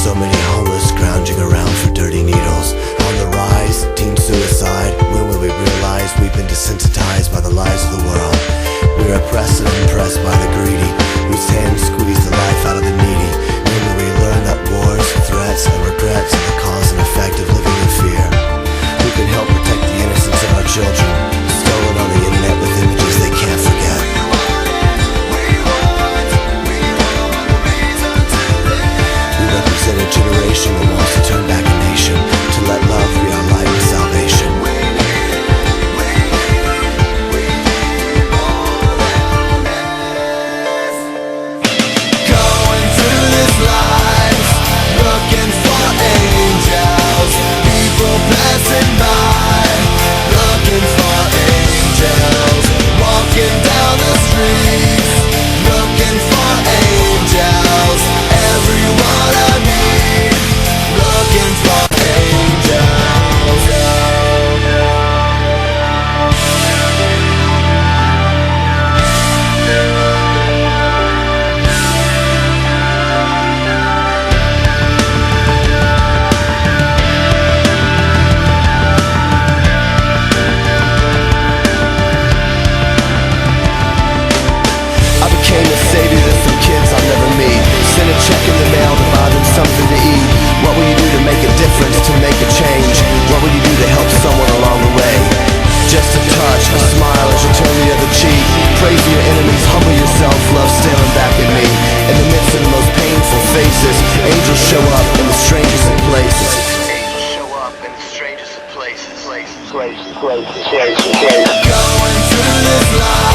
So many homeless scrounging around for dirty needles. On the rise, teen suicide. When will we realize we've been desensitized by the lies of the world? We're oppressed and impressed by the greedy, whose hands squeeze the life out of the needy. When will we learn that wars, threats, and regrets are the cause and effect of living in fear? Who can help protect the innocence of our children, stolen on the internet with images they can't forget? We represent a generation that wants to turn back a nation, to let love be our light and salvation. Going through this life, looking for angels. People passing by, looking for angels. Walking down the streets, looking for angels. Everyone I meet, looking for angels. I became a savior to some kids I'll never meet. Send a check in the mail to buy them something to eat. What will you do to make a difference, to make a change? What will you do to help someone along the way? Just a touch, a smile as you turn the other cheek. Praise your enemies, humble yourself, love staring back at me. In the midst of the most painful faces, angels show up in the strangest of places. Angels show up in the strangest of places. Going through this life.